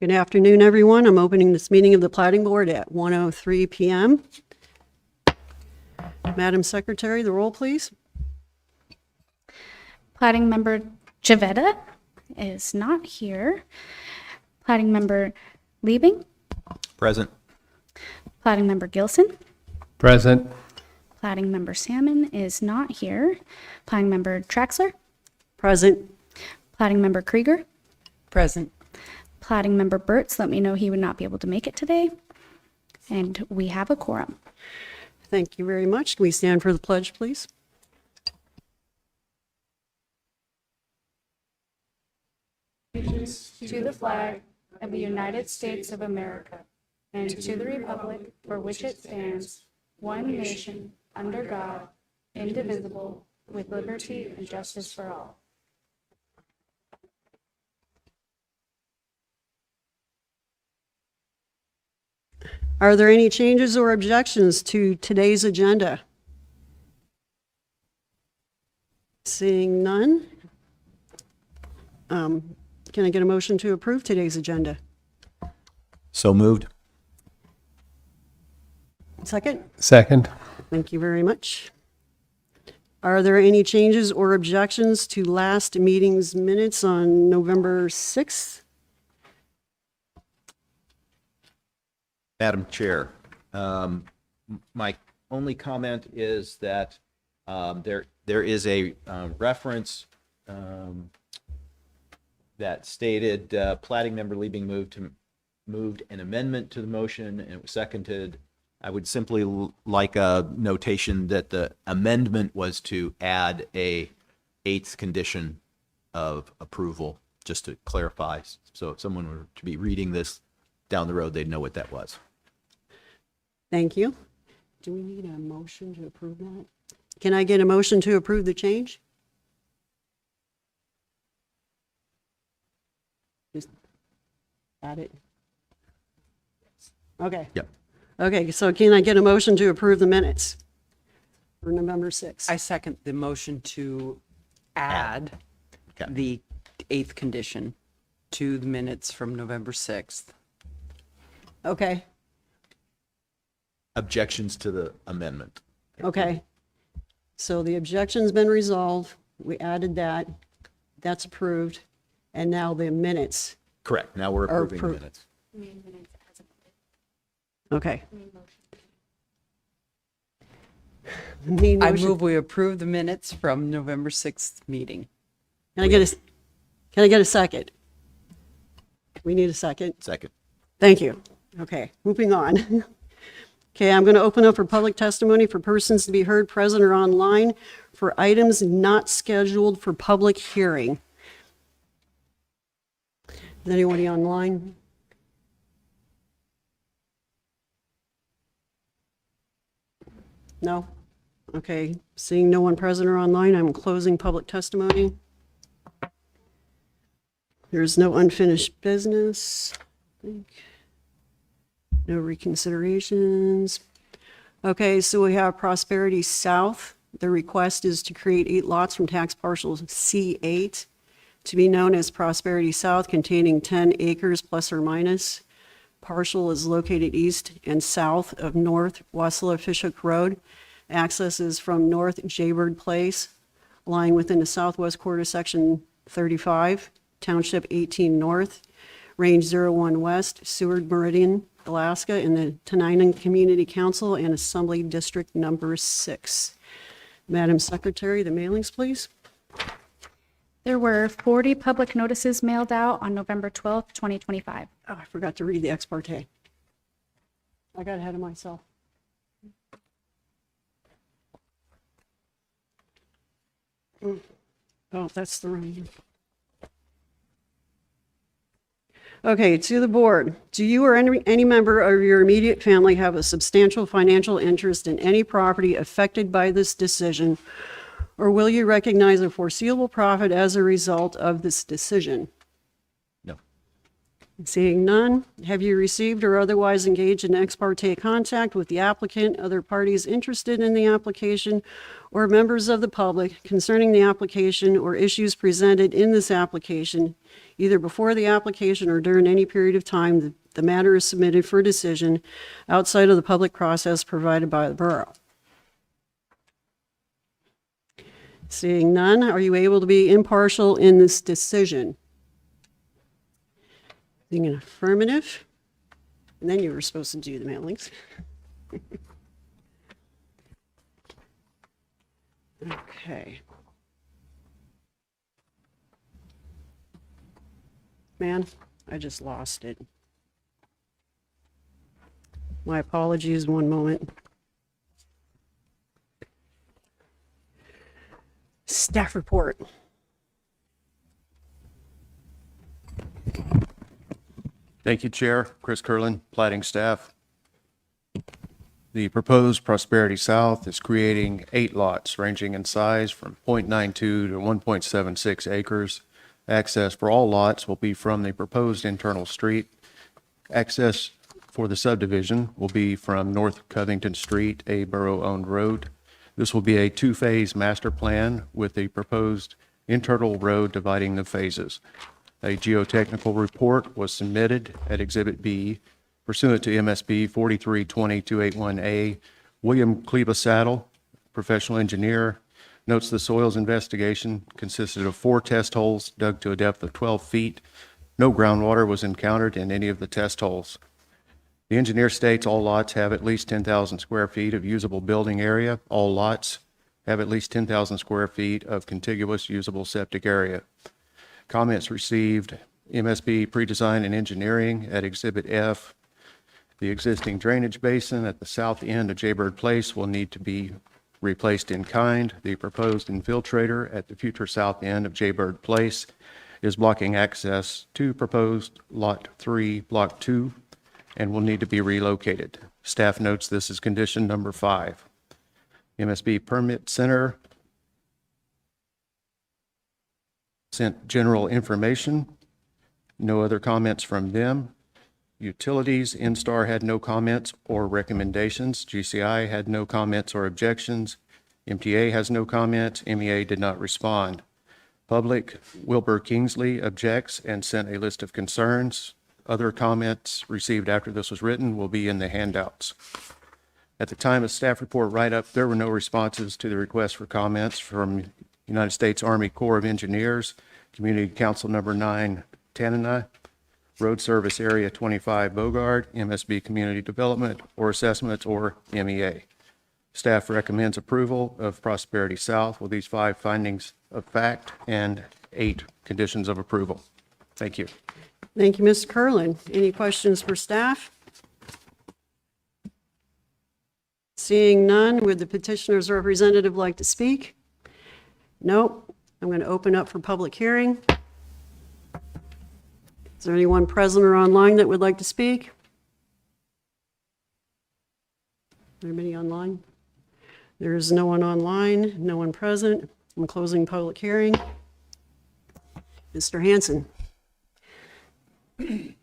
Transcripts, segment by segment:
Good afternoon, everyone. I'm opening this meeting of the Platting Board at 1:03 p.m. Madam Secretary, the roll, please. Platting member Javetta is not here. Platting member Liebing. Present. Platting member Gilson. Present. Platting member Salmon is not here. Platting member Traxler. Present. Platting member Krieger. Present. Platting member Burtz let me know he would not be able to make it today. And we have a quorum. Thank you very much. Can we stand for the pledge, please? To the flag of the United States of America and to the republic for which it stands, one nation, under God, indivisible, with liberty and justice for all. Are there any changes or objections to today's agenda? Seeing none, can I get a motion to approve today's agenda? So moved. Second? Second. Thank you very much. Are there any changes or objections to last meeting's minutes on November 6th? Madam Chair, my only comment is that there is a reference that stated Platting member Liebing moved an amendment to the motion and it was seconded. I would simply like a notation that the amendment was to add a 8th condition of approval, just to clarify. So if someone were to be reading this down the road, they'd know what that was. Thank you. Do we need a motion to approve that? Can I get a motion to approve the change? Just add it. Okay. Yep. Okay, so can I get a motion to approve the minutes for November 6th? I second the motion to add Okay. the 8th condition to the minutes from November 6th. Okay, Objections to the amendment. okay. So the objection's been resolved. We added that. That's approved. And now the minutes. Correct. Now we're Are approving the minutes. Okay. Need I motion- move we approve the minutes from November 6th meeting. Can I get a second? We need a second. Second. Thank you. Okay, moving on. Okay, I'm going to open up for public testimony for persons to be heard present or online for items not scheduled for public hearing. Is anybody online? No? Okay, seeing no one present or online, I'm closing public testimony. There's no unfinished business. I think. No reconsiderations. Okay, so we have Prosperity South. The request is to create 8 lots from tax parcel C8 to be known as Prosperity South, containing 10 acres plus or minus. Parcel is located east and south of North Wasilla Fishhook Road. Access is from North Jaybird Place, lying within the southwest quarter section 35, Township 18 North, Range 01 West, Seward Meridian, Alaska, in the Tenino Community Council and Assembly District Number 6. Madam Secretary, the mailings, please. There were 40 public notices mailed out on November 12th, 2025. Oh, I forgot to read the ex parte. I got ahead of myself. Oh, that's the wrong one. Okay, to the board. Do you or any member of your immediate family have a substantial financial interest in any property affected by this decision, or will you recognize a foreseeable profit as a result of this decision? No. Seeing none, have you received or otherwise engaged in ex parte contact with the applicant, other parties interested in the application, or members of the public concerning the application or issues presented in this application, either before the application or during any period of time that the matter is submitted for decision outside of the public process provided by the borough? Seeing none, are you able to be impartial in this decision? Being an affirmative, and then you were supposed to do the mailings. Okay. Man, I just lost it. My apologies, one moment. Staff report. Thank you, Chair. Chris Curlin, Platting staff. The proposed Prosperity South is creating 8 lots ranging in size from 0.92 to 1.76 acres. Access for all lots will be from the proposed internal street. Access for the subdivision will be from North Covington Street, a borough-owned road. This will be a 2-phase master plan with a proposed internal road dividing the phases. A geotechnical report was submitted at Exhibit B pursuant to MSB 4320281A. William Kleba-Saddle, professional engineer, notes the soils investigation consisted of 4 test holes dug to a depth of 12 feet. No groundwater was encountered in any of the test holes. The engineer states all lots have at least 10,000 square feet of usable building area. All lots have at least 10,000 square feet of contiguous usable septic area. Comments received, MSB pre-design and engineering at Exhibit F. The existing drainage basin at the south end of Jaybird Place will need to be replaced in kind. The proposed infiltrator at the future south end of Jaybird Place is blocking access to proposed Lot 3, Block 2, and will need to be relocated. Staff notes this is condition number 5. MSB Permit Center sent general information. No other comments from them. Utilities, Instar had no comments or recommendations. GCI had no comments or objections. MTA has no comments. MEA did not respond. Public, Wilbur Kingsley objects and sent a list of concerns. Other comments received after this was written will be in the handouts. At the time of staff report write-up, there were no responses to the request for comments from United States Army Corps of Engineers, Community Council Number 9, Tanana, Road Service Area 25, Bogard, MSB Community Development or Assessments, or MEA. Staff recommends approval of Prosperity South with these 5 findings of fact and 8 conditions of approval. Thank you. Thank you, Mr. Curlin. Any questions for staff? Seeing none, would the petitioner's representative like to speak? Nope. I'm going to open up for public hearing. Is there anyone present or online that would like to speak? Anybody online? There is no one online, no one present. I'm closing public hearing. Mr. Hanson. Good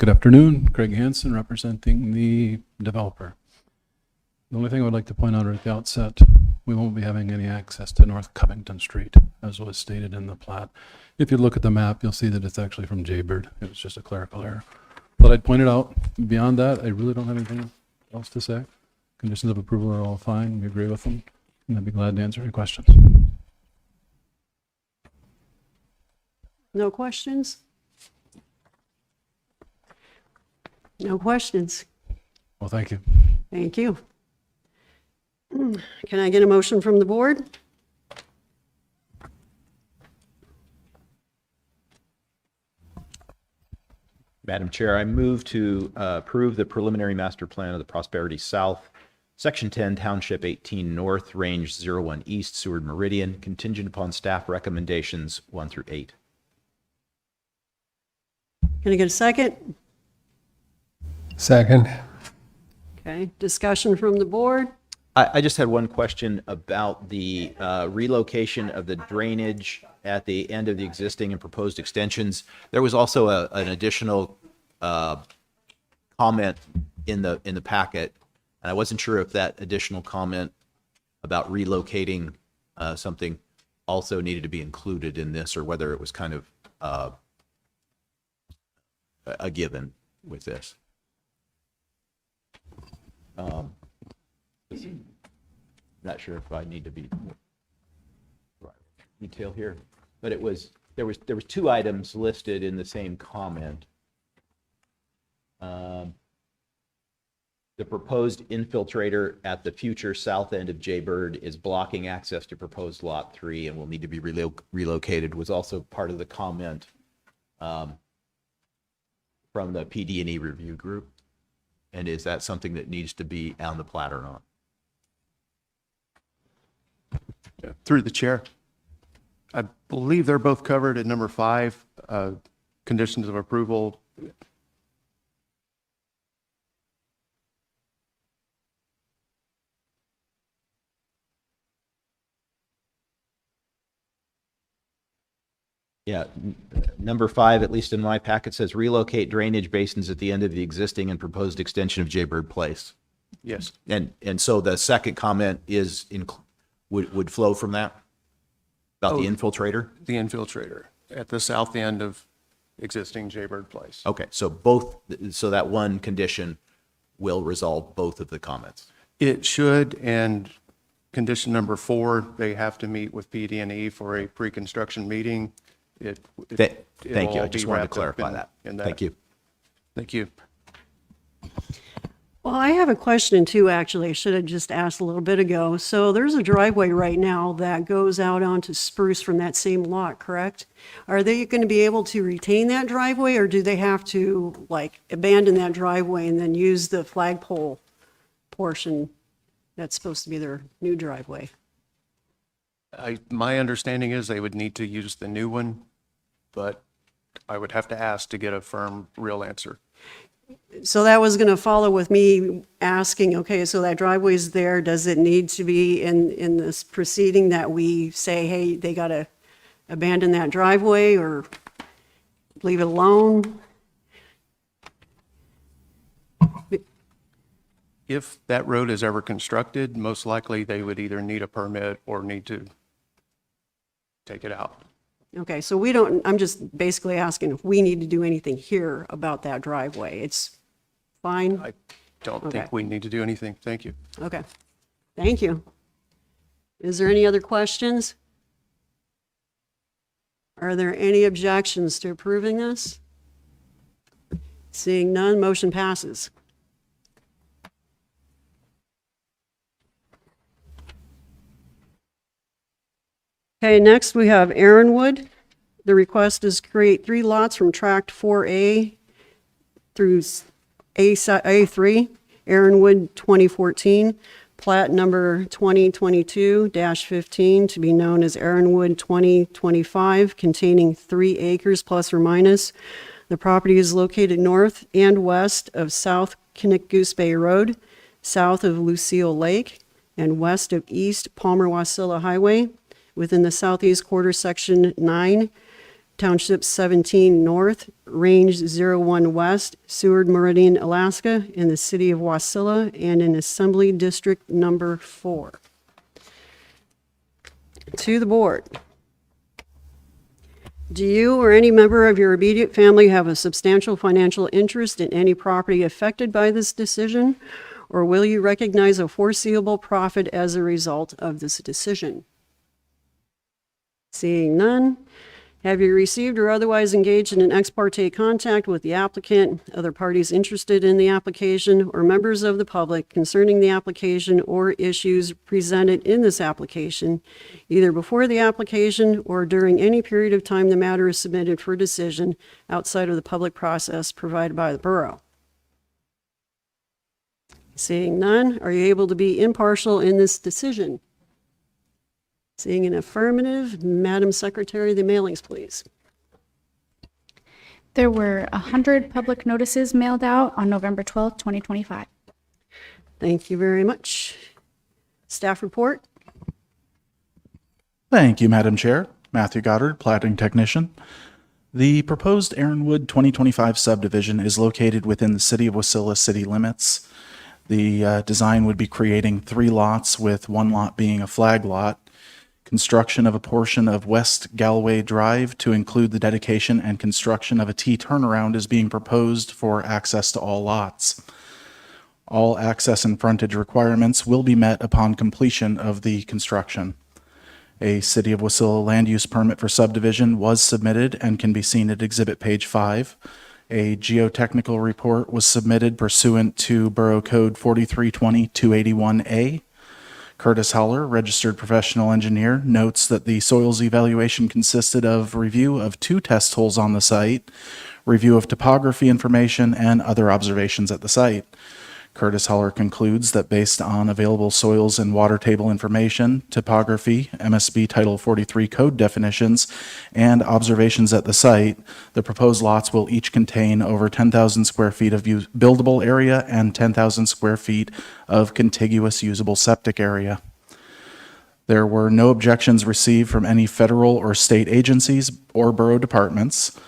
afternoon, Craig Hansen, representing the developer. The only thing I would like to point out at the outset, we won't be having any access to North Covington Street, as was stated in the plat. If you look at the map, you'll see that it's actually from Jaybird. It was just a clerical error. But I'd point it out. Beyond that, I really don't have anything else to say. Conditions of approval are all fine. We agree with them, and I'd be glad to answer any questions. No questions? No questions. Well, thank you. Thank you. Can I get a motion from the board? Madam Chair, I move to approve the preliminary master plan of the Prosperity South, Section 10, Township 18 North, Range 01 East, Seward Meridian, contingent upon staff recommendations 1 through 8. Can I get a second? Second. Okay, discussion from the board? I just had one question about the relocation of the drainage at the end of the existing and proposed extensions. There was also an additional comment in the packet, and I wasn't sure if that additional comment about relocating something also needed to be included in this, or whether it was kind of a given with this. Not sure if I need to be detail here, but there was 2 items listed in the same comment. The proposed infiltrator at the future south end of Jaybird is blocking access to proposed lot 3 and will need to be relocated, was also part of the comment from the PD&E review group. And is that something that needs to be on the plat or not? Through the chair. I believe they're both covered at number 5, conditions of approval. Yeah, number 5, at least in my packet, says relocate drainage basins at the end of the existing and proposed extension of Jaybird Place. Yes. And so the second comment is would flow from that about the infiltrator? The infiltrator at the south end of existing Jaybird Place. Okay, so that one condition will resolve both of the comments. It should, and condition number 4, they have to meet with PD&E for a pre-construction meeting. Thank you. It'll I all just be wanted to wrapped up clarify in that. that. Thank you. Thank you. Well, I have a question too, actually. I should have just asked a little bit ago. So there's a driveway right now that goes out onto Spruce from that same lot, correct? Are they going to be able to retain that driveway, or do they have to like abandon that driveway and then use the flagpole portion that's supposed to be their new driveway? My understanding is they would need to use the new one, but I would have to ask to get a firm, real answer. So that was going to follow with me asking, okay, so that driveway's there, does it need to be in this proceeding that we say, hey, they got to abandon that driveway or leave it alone? If that road is ever constructed, most likely they would either need a permit or need to take it out. Okay, so we don't, I'm just basically asking if we need to do anything here about that driveway. It's fine? I don't Okay. think we need to do anything. Thank you. Okay, thank you. Is there any other questions? Are there any objections to approving this? Seeing none, motion passes. Okay, next we have Aaronwood. The request is create 3 lots from tract 4A through A3, Aaronwood 2014, plat number 2022-15 to be known as Aaronwood 2025, containing 3 acres plus or minus. The property is located north and west of South Kinnick-Goose Bay Road, south of Lucille Lake, and west of East Palmer-Wasilla Highway, within the southeast quarter, section 9, Township 17 North, Range 01 West, Seward Meridian, Alaska, in the city of Wasilla, and in Assembly District Number 4. To the board. Do you or any member of your immediate family have a substantial financial interest in any property affected by this decision, or will you recognize a foreseeable profit as a result of this decision? Seeing none, have you received or otherwise engaged in an ex parte contact with the applicant, other parties interested in the application, or members of the public concerning the application or issues presented in this application, either before the application or during any period of time the matter is submitted for decision outside of the public process provided by the borough? Seeing none, are you able to be impartial in this decision? Seeing an affirmative, Madam Secretary, the mailings, please. There were 100 public notices mailed out on November 12th, 2025. Thank you very much. Staff report? Thank you, Madam Chair. Matthew Goddard, Platting Technician. The proposed Aaronwood 2025 subdivision is located within the City of Wasilla city limits. The design would be creating 3 lots, with 1 lot being a flag lot. Construction of a portion of West Galloway Drive to include the dedication and construction of a T turnaround is being proposed for access to all lots. All access and frontage requirements will be met upon completion of the construction. A City of Wasilla land use permit for subdivision was submitted and can be seen at Exhibit Page 5. A geotechnical report was submitted pursuant to Borough Code 4320-281A. Curtis Howler, registered professional engineer, notes that the soils evaluation consisted of review of 2 test holes on the site, review of topography information, and other observations at the site. Curtis Howler concludes that based on available soils and water table information, topography, MSB Title 43 code definitions, and observations at the site, the proposed lots will each contain over 10,000 square feet of buildable area and 10,000 square feet of contiguous usable septic area. There were no objections received from any federal or state agencies or borough departments.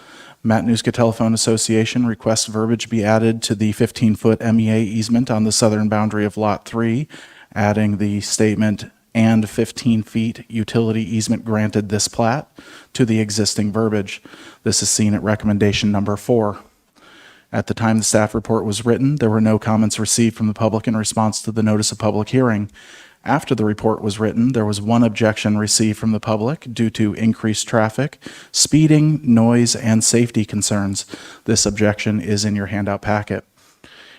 Matanuska Telephone Association requests verbiage be added to the 15-foot MEA easement on the southern boundary of Lot 3, adding the statement, "and 15 feet utility easement granted this plat," to the existing verbiage. This is seen at recommendation number 4. At the time the staff report was written, there were no comments received from the public in response to the notice of public hearing. After the report was written, there was 1 objection received from the public due to increased traffic, speeding, noise, and safety concerns. This objection is in your handout packet.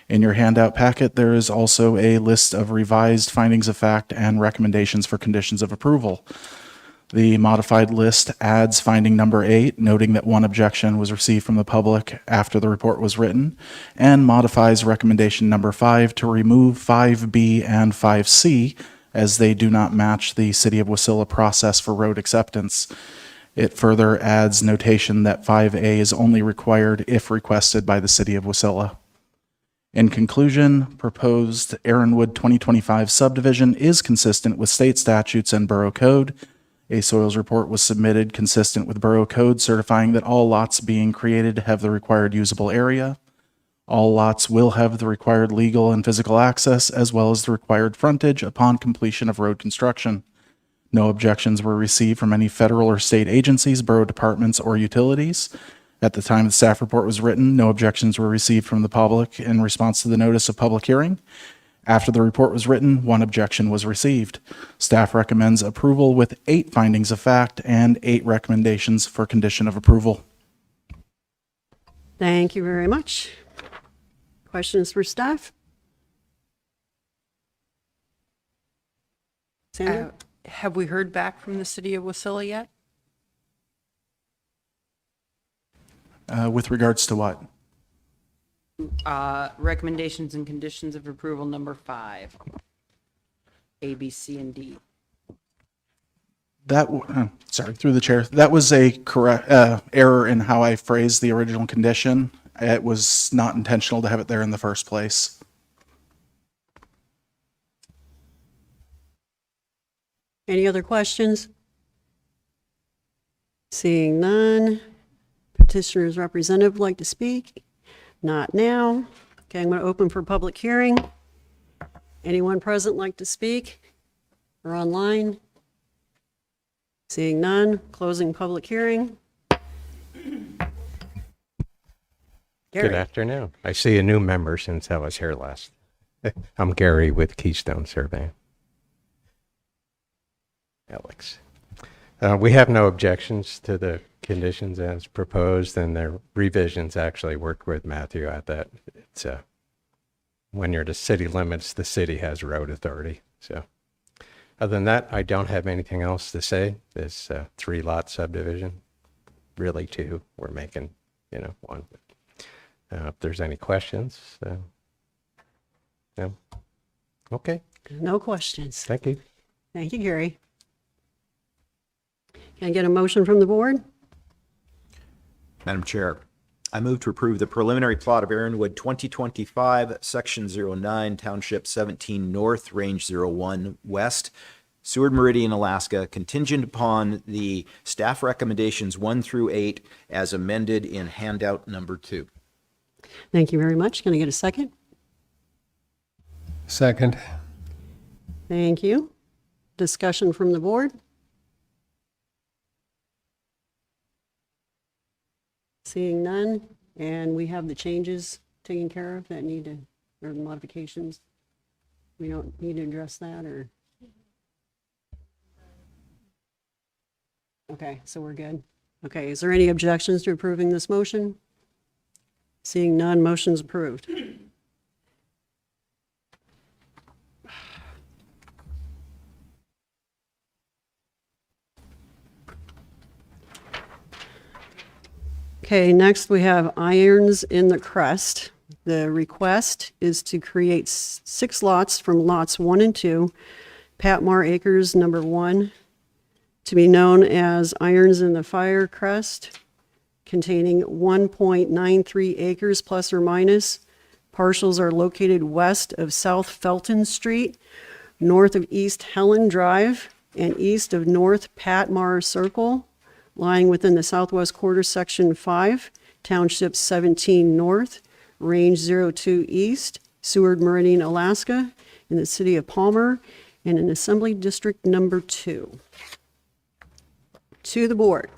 In your handout packet, there is also a list of revised findings of fact and recommendations for conditions of approval. The modified list adds finding number 8, noting that 1 objection was received from the public after the report was written, and modifies recommendation number 5 to remove 5B and 5C as they do not match the City of Wasilla process for road acceptance. It further adds notation that 5A is only required if requested by the City of Wasilla. In conclusion, proposed Aaronwood 2025 subdivision is consistent with state statutes and borough code. A soils report was submitted consistent with borough code certifying that all lots being created have the required usable area. All lots will have the required legal and physical access as well as the required frontage upon completion of road construction. No objections were received from any federal or state agencies, borough departments, or utilities. At the time the staff report was written, no objections were received from the public in response to the notice of public hearing. After the report was written, 1 objection was received. Staff recommends approval with 8 findings of fact and 8 recommendations for condition of approval. Thank you very much. Questions for staff? Sandra? Have we heard back from the City of Wasilla yet? With regards to what? Recommendations and conditions of approval number 5. A, B, C, and D. Sorry, through the chair. That was a correct error in how I phrased the original condition. It was not intentional to have it there in the first place. Any other questions? Seeing none. Petitioner's representative would like to speak? Not now. Okay, I'm going to open for public hearing. Anyone present like to speak or online? Seeing none, closing public hearing. Good Gary. afternoon. I see a new member since I was here last. I'm Gary with Keystone Survey. Alex. We have no objections to the conditions as proposed, and the revisions actually worked with Matthew at that. It's when you're to city limits, the city has road authority. So other than that, I don't have anything else to say. This 3-lot subdivision, really 2. We're making, 1. If there's any questions, no. Okay. No questions. Thank you. Thank you, Gary. Can I get a motion from the board? Madam Chair, I move to approve the preliminary plot of Aaronwood 2025, Section 09, Township 17 North, Range 01 West, Seward Meridian, Alaska, contingent upon the staff recommendations 1 through 8 as amended in handout number 2. Thank you very much. Can I get a second? Second. Thank you. Discussion from the board? Seeing none, and we have the changes taken care of that need to, or modifications. We don't need to address that, or? Okay, so we're good. Okay, is there any objections to approving this motion? Seeing none, motion's approved. Okay, next we have Irons in the Crest. The request is to create 6 lots from lots 1 and 2, Patmar Acres number 1, to be known as Irons in the Fire Crest, containing 1.93 acres plus or minus. Parcels are located west of South Felton Street, north of East Helen Drive, and east of North Patmar Circle, lying within the Southwest Quarter, Section 5, Township 17 North, Range 02 East, Seward Meridian, Alaska, in the city of Palmer, and in Assembly District Number 2. To the board.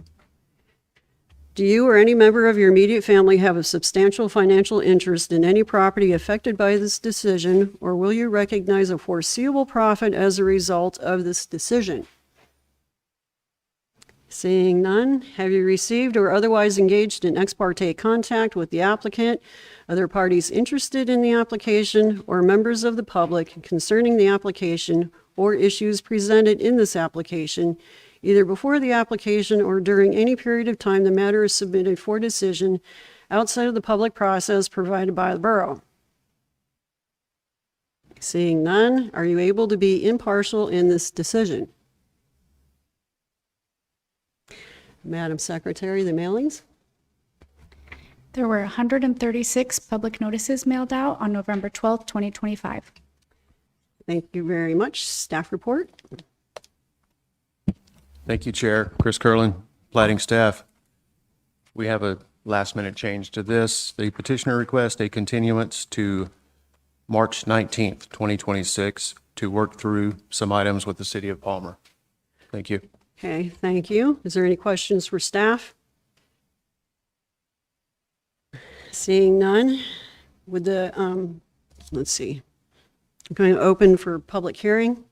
Do you or any member of your immediate family have a substantial financial interest in any property affected by this decision, or will you recognize a foreseeable profit as a result of this decision? Seeing none, have you received or otherwise engaged in ex parte contact with the applicant, other parties interested in the application, or members of the public concerning the application or issues presented in this application, either before the application or during any period of time the matter is submitted for decision outside of the public process provided by the borough? Seeing none, are you able to be impartial in this decision? Madam Secretary, the mailings? There were 136 public notices mailed out on November 12th, 2025. Thank you very much. Staff report? Thank you, Chair. Chris Curlin, Platting staff. We have a last-minute change to this. The petitioner requests a continuance to March 19th, 2026, to work through some items with the city of Palmer. Thank you. Okay, thank you. Is there any questions for staff? Seeing none, would the, let's see, I'm going to open for public hearing.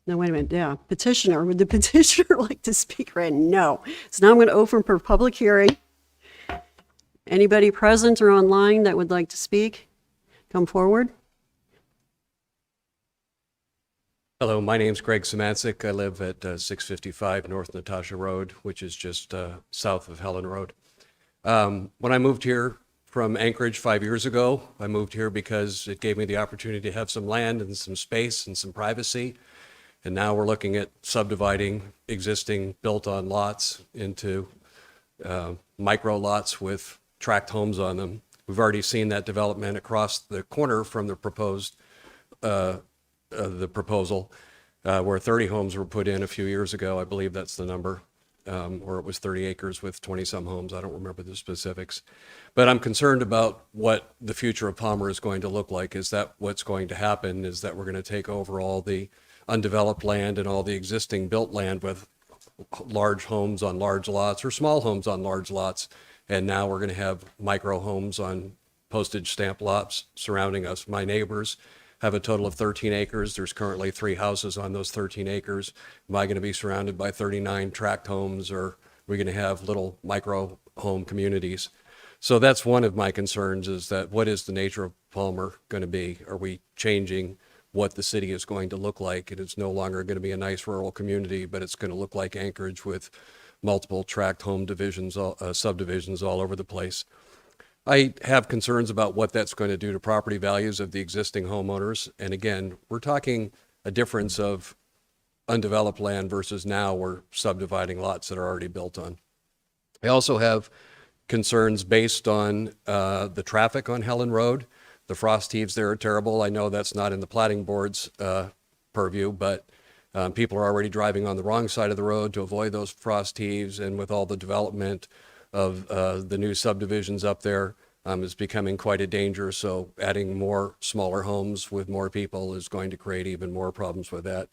No, wait a minute, yeah, petitioner, would the petitioner like to speak right now? No. So now I'm going to open for public hearing. Anybody present or online that would like to speak, come forward. Hello, my name's Greg Samancic. I live at 655 North Natasha Road, which is just south of Helen Road. When I moved here from Anchorage 5 years ago, I moved here because it gave me the opportunity to have some land and some space and some privacy. And now we're looking at subdividing existing built-on lots into micro lots with tract homes on them. We've already seen that development across the corner from the proposed the proposal, where 30 homes were put in a few years ago. I believe that's the number, or it was 30 acres with 20-some homes. I don't remember the specifics. But I'm concerned about what the future of Palmer is going to look like. Is that what's going to happen? Is that we're going to take over all the undeveloped land and all the existing built land with large homes on large lots or small homes on large lots, and now we're going to have micro homes on postage stamp lots surrounding us? My neighbors have a total of 13 acres. There's currently 3 houses on those 13 acres. Am I going to be surrounded by 39 tract homes, or are we going to have little micro home communities? So that's one of my concerns, is that what is the nature of Palmer going to be? Are we changing what the city is going to look like? And it's no longer going to be a nice rural community, but it's going to look like Anchorage with multiple tract home divisions, subdivisions all over the place. I have concerns about what that's going to do to property values of the existing homeowners. And again, we're talking a difference of undeveloped land versus now we're subdividing lots that are already built on. I also have concerns based on the traffic on Helen Road. The frost heaves there are terrible. I know that's not in the Platting Board's purview, but people are already driving on the wrong side of the road to avoid those frost heaves, and with all the development of the new subdivisions up there, is becoming quite a danger. So adding more smaller homes with more people is going to create even more problems with that.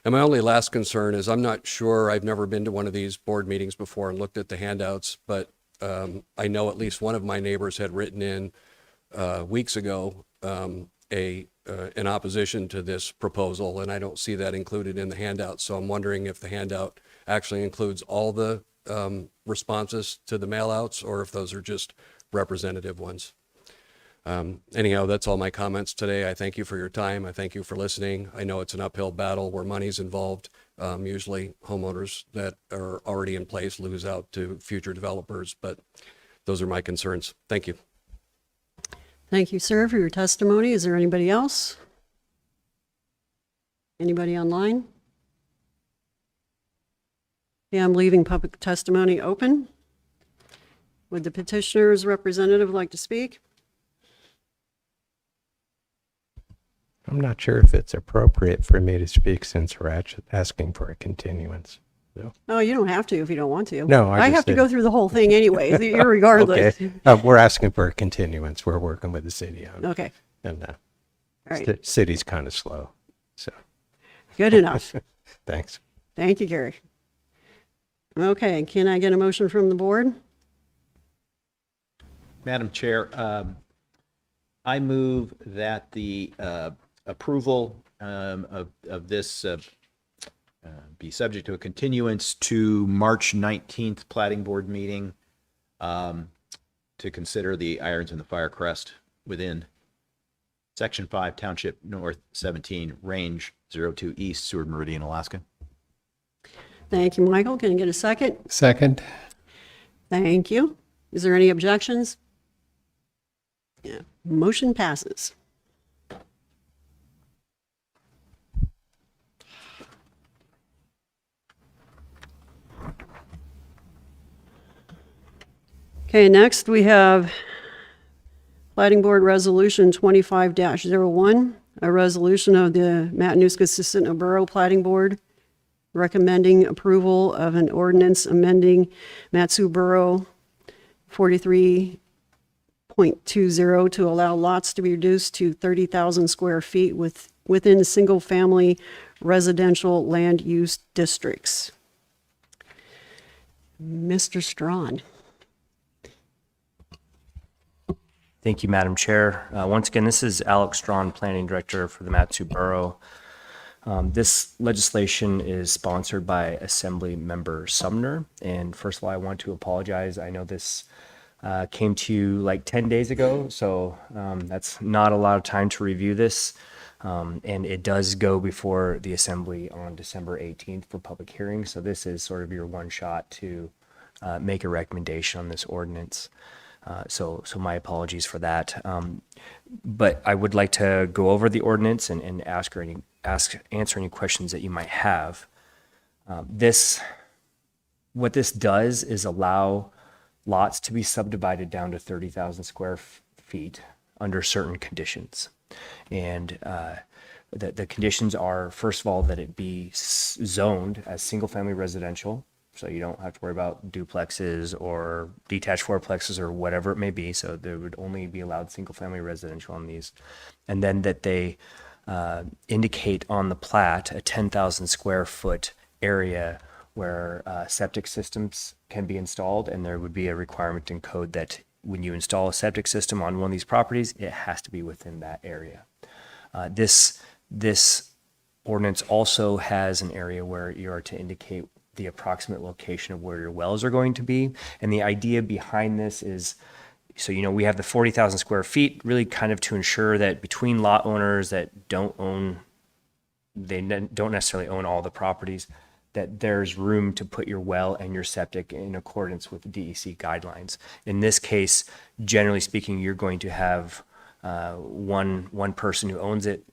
And my only last concern is I'm not sure, I've never been to one of these board meetings before and looked at the handouts, but I know at least one of my neighbors had written in weeks ago in opposition to this proposal, and I don't see that included in the handout. So I'm wondering if the handout actually includes all the responses to the mailouts, or if those are just representative ones. Anyhow, that's all my comments today. I thank you for your time. I thank you for listening. I know it's an uphill battle where money's involved. Usually homeowners that are already in place lose out to future developers, but those are my concerns. Thank you. Thank you, sir, for your testimony. Is there anybody else? Anybody online? Yeah, I'm leaving public testimony open. Would the petitioner's representative like to speak? I'm not sure if it's appropriate for me to speak since we're asking for a continuance. So. Oh, you don't have to if you don't want to. No, I have just to did. go through the whole thing anyway, irregardless. Okay. We're asking for a continuance. We're working with the city on it. Okay, And all right. city's kind of slow. So Good enough. thanks. Thank you, Gary. Okay, can I get a motion from the board? Madam Chair, I move that the approval of this be subject to a continuance to March 19th Platting Board meeting to consider the irons in the fire crest within Section 5, Township North 17, Range 02 East, Seward Meridian, Alaska. Thank you, Michael. Can I get a second? Second. Thank you. Is there any objections? Yeah, motion passes. Okay, next we have Planning Board Resolution 25-01, a resolution of the Matanuska-Susitna Borough Planning Board recommending approval of an ordinance amending Matsu Borough 43.20 to allow lots to be reduced to 30,000 square feet within single-family residential land use districts. Mr. Strawn. Thank you, Madam Chair. Once again, this is Alex Strawn, Planning Director for the Matsu Borough. This legislation is sponsored by Assembly Member Sumner. And first of all, I want to apologize. I know this came to you like 10 days ago, so that's not a lot of time to review this. And it does go before the Assembly on December 18th for public hearing. So this is sort of your one shot to make a recommendation on this ordinance. So my apologies for that. But I would like to go over the ordinance and answer any questions that you might have. What this does is allow lots to be subdivided down to 30,000 square feet under certain conditions. And the conditions are, first of all, that it be zoned as single-family residential. So you don't have to worry about duplexes or detached fourplexes or whatever it may be. So there would only be allowed single-family residential on these. And then that they indicate on the plat a 10,000 square foot area where septic systems can be installed. And there would be a requirement in code that when you install a septic system on one of these properties, it has to be within that area. This ordinance also has an area where you are to indicate the approximate location of where your wells are going to be. And the idea behind this is, so, we have the 40,000 square feet really kind of to ensure that between lot owners that don't necessarily own all the properties, that there's room to put your well and your septic in accordance with the DEC guidelines. In this case, generally speaking, you're going to have one person who owns it,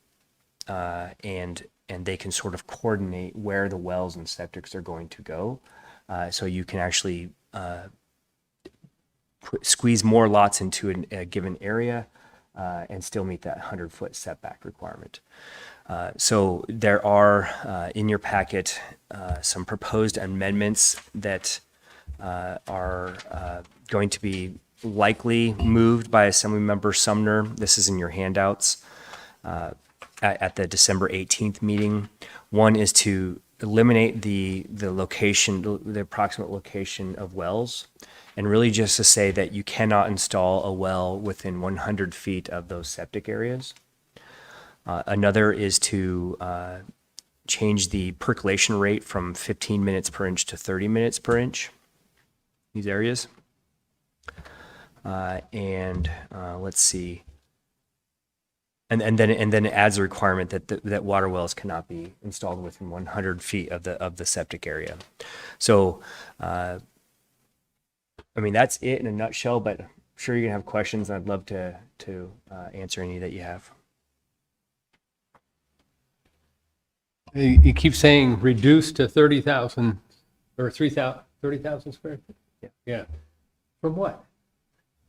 and they can sort of coordinate where the wells and septics are going to go. So you can actually squeeze more lots into a given area and still meet that 100-foot setback requirement. So there are in your packet some proposed amendments that are going to be likely moved by Assemblymember Sumner. This is in your handouts at the December 18th meeting. One is to eliminate the location, the approximate location of wells, and really just to say that you cannot install a well within 100 feet of those septic areas. Another is to change the percolation rate from 15 minutes per inch to 30 minutes per inch, these areas. Let's see. And then it adds a requirement that water wells cannot be installed within 100 feet of the septic area. So, I mean, that's it in a nutshell, but I'm sure you're gonna have questions, and I'd love to answer any that you have. You keep saying reduce to 30,000 or 30,000 square feet? Yeah. Yeah. From what?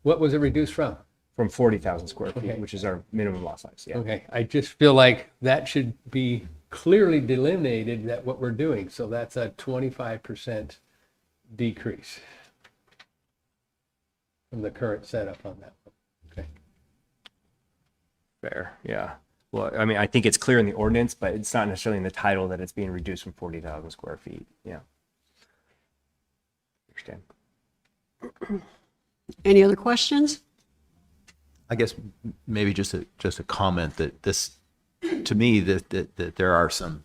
What was it reduced from? From 40,000 square feet, Okay. which is our minimum lot size. Yeah. Okay, I just feel like that should be clearly delineated that what we're doing. So that's a 25% decrease from the current setup on that one. Okay. Fair. Yeah. Well, I mean, I think it's clear in the ordinance, but it's not necessarily in the title that it's being reduced from 40,000 square feet. Yeah. Understand. Any other questions? I guess maybe just a comment that this, to me, that there are some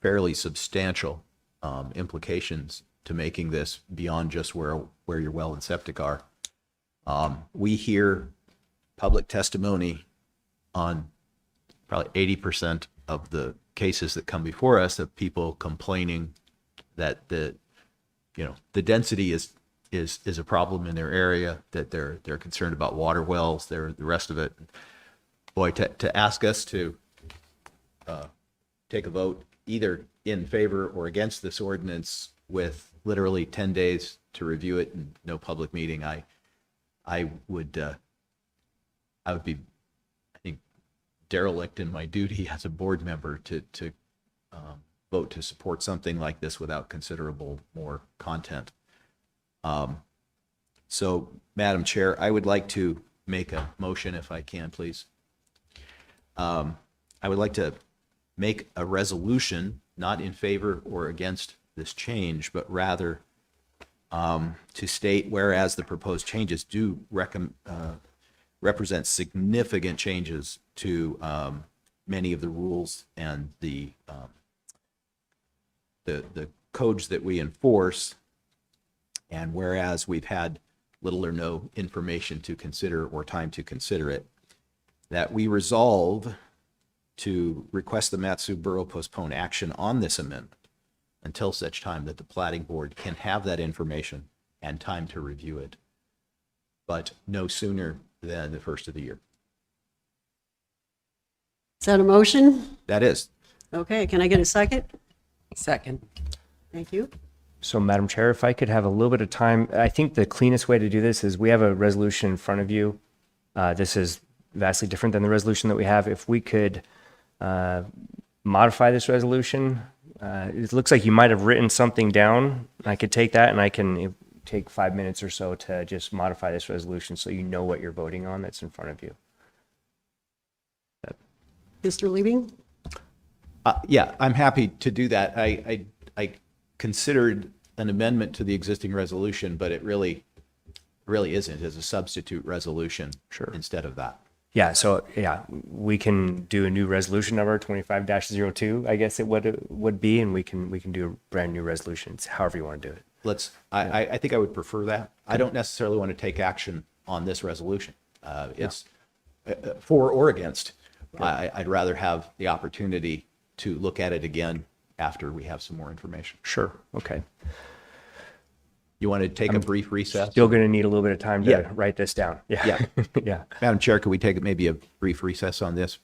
fairly substantial implications to making this beyond just where your well and septic are. We hear public testimony on probably 80% of the cases that come before us of people complaining that the density is a problem in their area, that they're concerned about water wells, the rest of it. Boy, to ask us to take a vote either in favor or against this ordinance with literally 10 days to review it and no public meeting, I would be, I think, derelict in my duty as a board member to vote to support something like this without considerable more content. So, Madam Chair, I would like to make a motion if I can, please. I would like to make a resolution not in favor or against this change, but rather to state, whereas the proposed changes do represent significant changes to many of the rules and the codes that we enforce, and whereas we've had little or no information to consider or time to consider it, that we resolve to request the Matsu Borough postpone action on this amendment until such time that the Platting Board can have that information and time to review it, but no sooner than the first of the year. Is that a motion? That is. Okay, can I get a second? Second. Thank you. So, Madam Chair, if I could have a little bit of time, I think the cleanest way to do this is we have a resolution in front of you. This is vastly different than the resolution that we have. If we could modify this resolution, it looks like you might have written something down. I could take that and I can take 5 minutes or so to just modify this resolution so you know what you're voting on that's in front of you. Mr. Liebing? Yeah, I'm happy to do that. I considered an amendment to the existing resolution, but it really isn't, as a substitute resolution. Sure. Instead of that. Yeah, so yeah, we can do a new resolution number 25-02, I guess it would be, and we can do a brand new resolution. It's however you want to do it. I think I would prefer that. I don't necessarily want to take action on this resolution. It's for or against. I'd rather have the opportunity to look at it again after we have some more information. Sure. Okay. You want to take a brief recess? Still going to need a little bit of time to Yeah. write this down. Yeah. Yeah. Yeah. Madam Chair, could we take maybe a brief recess on this?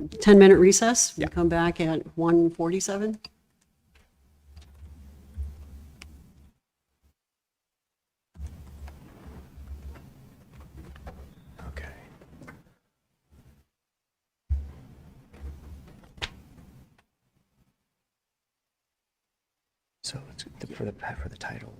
10-minute recess. We Yeah. come back at 1:47. So it's for the title.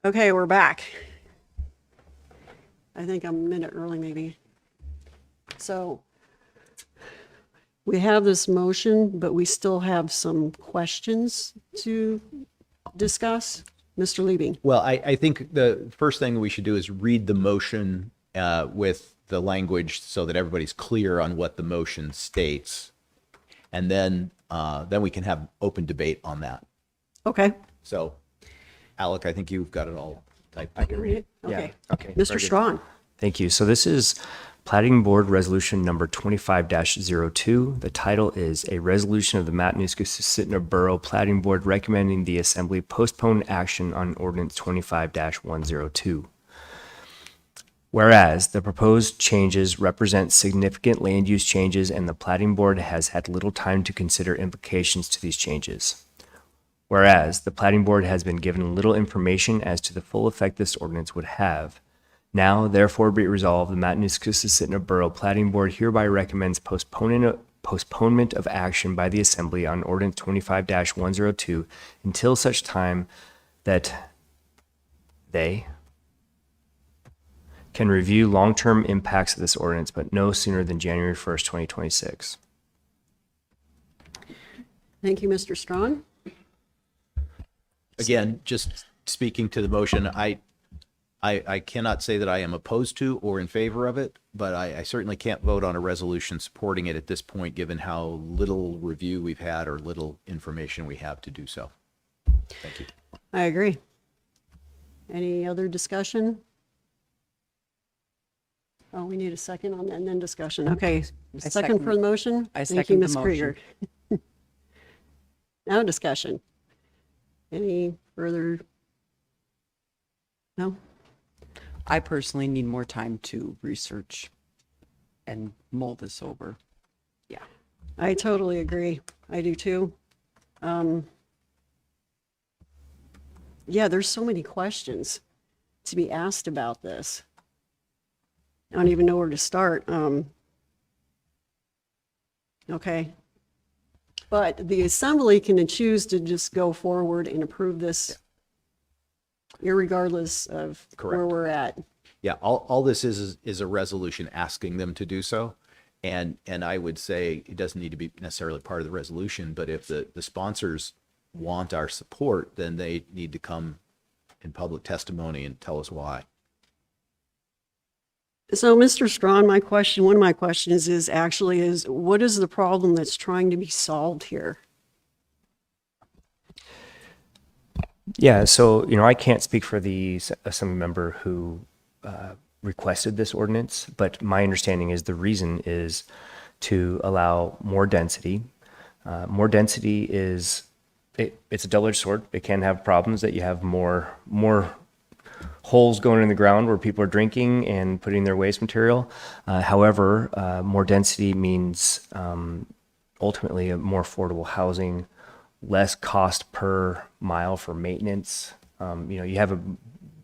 Okay, we're back. I think I'm a minute early, maybe. So we have this motion, but we still have some questions to discuss. Mr. Liebing. Well, I think the first thing we should do is read the motion with the language so that everybody's clear on what the motion states. And then we can have open debate on that. Okay, So, Alec, I think you've got it all typed. I can read it. Yeah, Okay. okay, Mr. very good. Strawn. Thank you. So this is Platting Board Resolution number 25-02. The title is a resolution of the Matanuska-Susitna Borough Platting Board recommending the Assembly postpone action on Ordinance 25-102. Whereas the proposed changes represent significant land use changes and the Platting Board has had little time to consider implications to these changes. Whereas the Platting Board has been given little information as to the full effect this ordinance would have. Now, therefore, be it resolved, the Matanuska-Susitna Borough Platting Board hereby recommends postponement of action by the Assembly on Ordinance 25-102 until such time that they can review long-term impacts of this ordinance, but no sooner than January 1st, 2026. Thank you, Mr. Strawn. Again, just speaking to the motion, I cannot say that I am opposed to or in favor of it, but I certainly can't vote on a resolution supporting it at this point, given how little review we've had or little information we have to do so. Thank you. I agree. Any other discussion? Oh, we need a second on that and then discussion. Okay, second for the motion? I Thank you, second the Ms. Krieger. Now discussion. Any further? No? I personally need more time to research and mull this over. Yeah, I totally agree. I do too. Yeah, there's so many questions to be asked about this. I don't even know where to start. Okay. But the Assembly can choose to just go forward and approve this irregardless of where Correct. we're at. Yeah, all this is a resolution asking them to do so. And I would say it doesn't need to be necessarily part of the resolution, but if the sponsors want our support, then they need to come in public testimony and tell us why. So, Mr. Strawn, one of my questions is what is the problem that's trying to be solved here? Yeah, so, I can't speak for the Assembly member who requested this ordinance, but my understanding is the reason is to allow more density. More density it's a double-edged sword. It can have problems that you have more holes going in the ground where people are drinking and putting their waste material. However, more density means ultimately a more affordable housing, less cost per mile for maintenance. You have a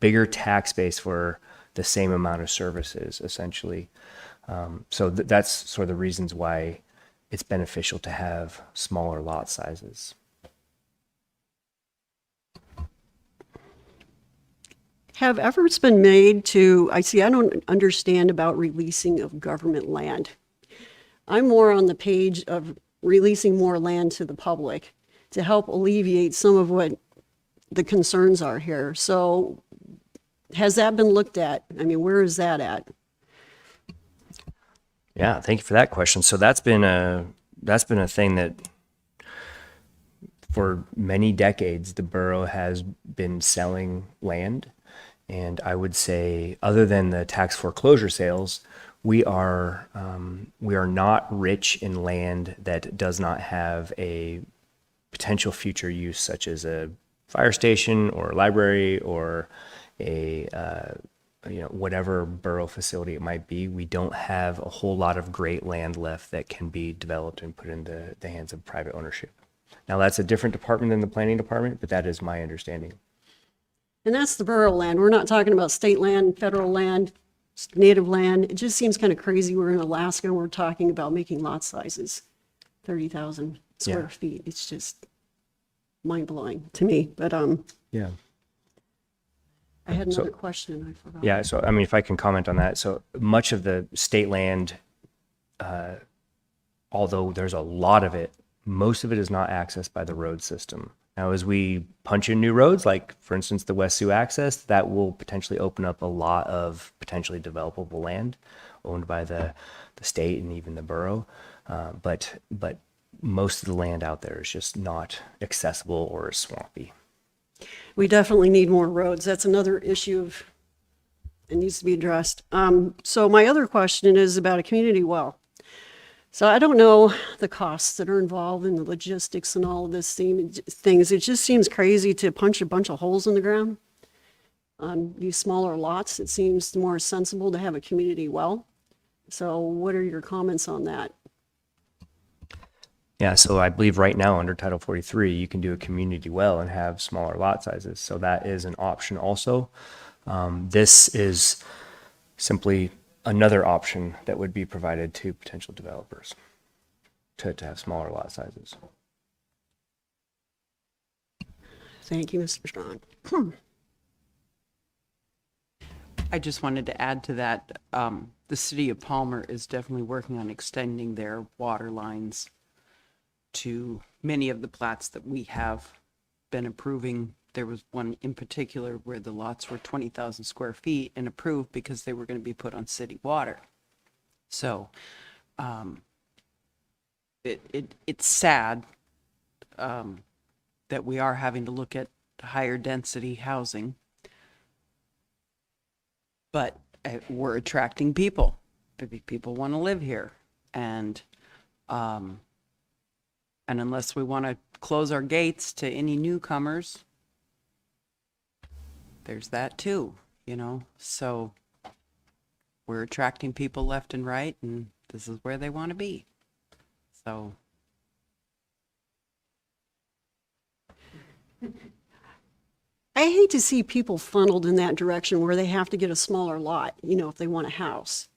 bigger tax base for the same amount of services, essentially. So that's sort of the reasons why it's beneficial to have smaller lot sizes. Have efforts been made I don't understand about releasing of government land. I'm more on the page of releasing more land to the public to help alleviate some of what the concerns are here. So has that been looked at? I mean, where is that at? Yeah, thank you for that question. So that's been a thing that for many decades the borough has been selling land. And I would say, other than the tax foreclosure sales, we are not rich in land that does not have a potential future use, such as a fire station or a library or a whatever borough facility it might be. We don't have a whole lot of great land left that can be developed and put into the hands of private ownership. Now, that's a different department than the planning department, but that is my understanding. And that's the borough land. We're not talking about state land, federal land, native land. It just seems kind of crazy. We're in Alaska and we're talking about making lot sizes 30,000 square feet. It's just mind blowing to me. But Yeah. I had So- another question, I forgot. Yeah, so I mean, if I can comment on that. So much of the state land, although there's a lot of it, most of it is not accessed by the road system. Now, as we punch in new roads, like for instance, the West Sioux access, that will potentially open up a lot of potentially developable land owned by the state and even the borough. But most of the land out there is just not accessible or is swampy. We definitely need more roads. That's another issue of, it needs to be addressed. So my other question is about a community well. So I don't know the costs that are involved in the logistics and all of this things. It just seems crazy to punch a bunch of holes in the ground on these smaller lots. It seems more sensible to have a community well. So what are your comments on that? Yeah, so I believe right now under Title 43, you can do a community well and have smaller lot sizes. So that is an option also. This is simply another option that would be provided to potential developers to have smaller lot sizes. Thank you, Mr. Strong. I just wanted to add to that, the city of Palmer is definitely working on extending their water lines to many of the plats that we have been approving. There was one in particular where the lots were 20,000 square feet and approved because they were going to be put on city water. So it's sad that we are having to look at higher density housing, but we're attracting people. People want to live here, and unless we want to close our gates to any newcomers, there's that too, you know. So we're attracting people left and right, and this is where they want to be. So I hate to see people funneled in that direction where they have to get a smaller lot, you know, if they want a house.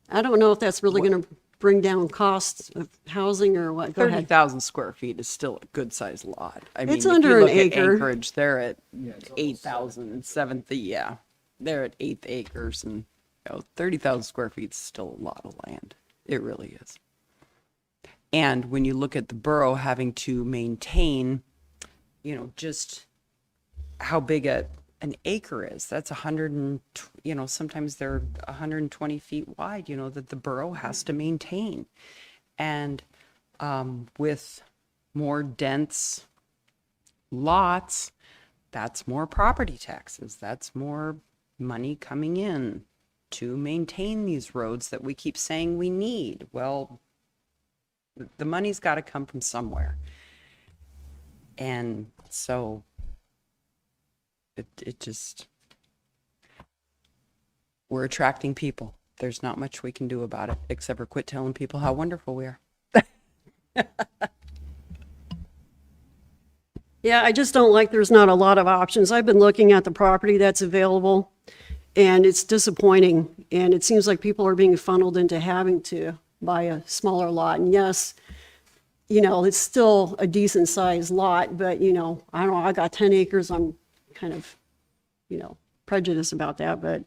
I don't know if that's really going to bring down costs of housing or what. Go ahead. 30,000 square feet is still a good sized lot. I mean, It's if under you an look at acre. Anchorage, they're at 8,000 and 7th. Yeah, they're at 8 acres, and 30,000 square feet is still a lot of land. It really is. And when you look at the borough having to maintain, you know, just how big an acre is, that's 100 and, you know, sometimes they're 120 feet wide, you know, that the borough has to maintain. And with more dense lots, that's more property taxes. That's more money coming in to maintain these roads that we keep saying we need. Well, the money's got to come from somewhere. And so it just, we're attracting people. There's not much we can do about it except for quit telling people how wonderful we are. Yeah, I just don't like there's not a lot of options. I've been looking at the property that's available, and it's disappointing. And it seems like people are being funneled into having to buy a smaller lot. And yes, you know, it's still a decent sized lot, but you know, I don't know, I got 10 acres. I'm kind of, you know, prejudiced about that, but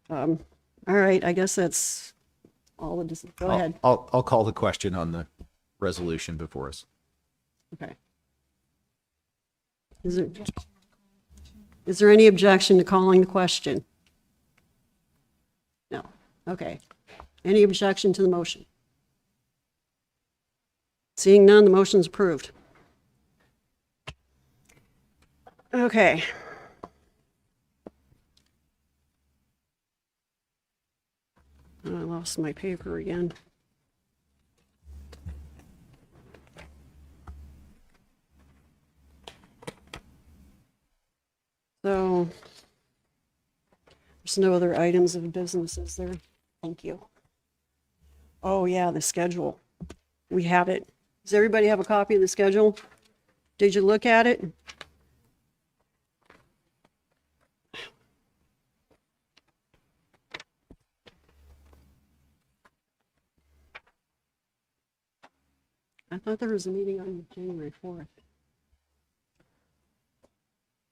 all right, I guess that's all of this. Go ahead. I'll call the question on the resolution before us. Okay. Is there any objection to calling the question? No. Okay. Any objection to the motion? Seeing none, the motion is approved. Okay. I lost my paper again. So there's no other items of business, is there? Thank you. Oh, yeah, the schedule. We have it. Does everybody have a copy of the schedule? Did you look at it? I thought there was a meeting on January 4th.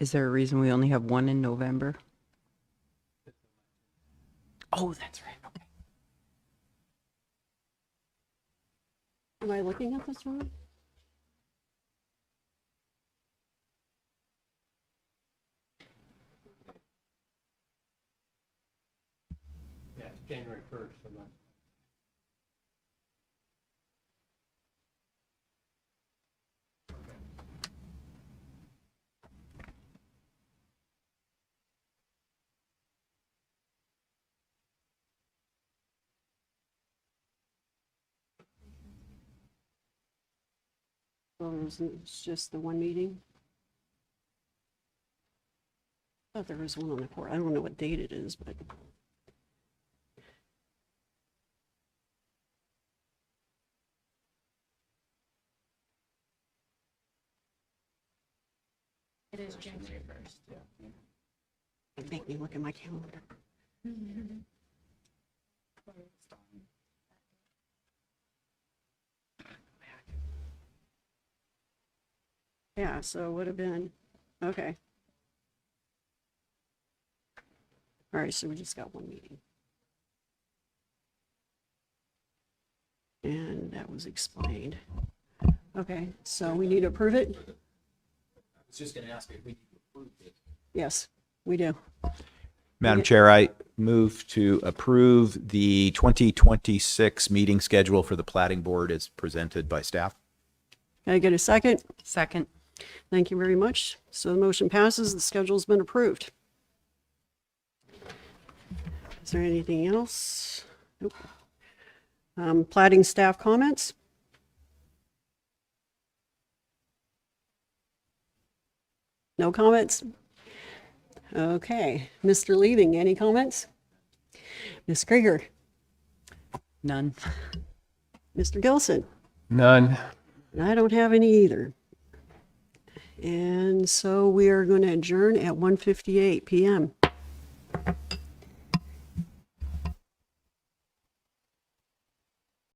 Is there a reason we only have one in November? Oh, that's right. Okay. Am I looking at this wrong? Yeah, it's January 1st. Well, it's just the one meeting? I thought there was one on the court. I don't know what date it is, but. It is January 1st. Make me look at my calendar. Yeah, so it would have been, okay. All right, so we just got one meeting. And that was explained. Okay, so we need to approve it? I was just going to ask if we approve it. Yes, we do. Madam Chair, I move to approve the 2026 meeting schedule for the Platting Board as presented by staff. Can I get a second? Second. Thank you very much. So the motion passes, the schedule's been approved. Is there anything else? Nope. Platting staff comments? No comments? Okay. Mr. Leaving, any comments? Ms. Krieger? None. Mr. Gilson? None. I don't have any either. And so we are going to adjourn at 1:58 p.m.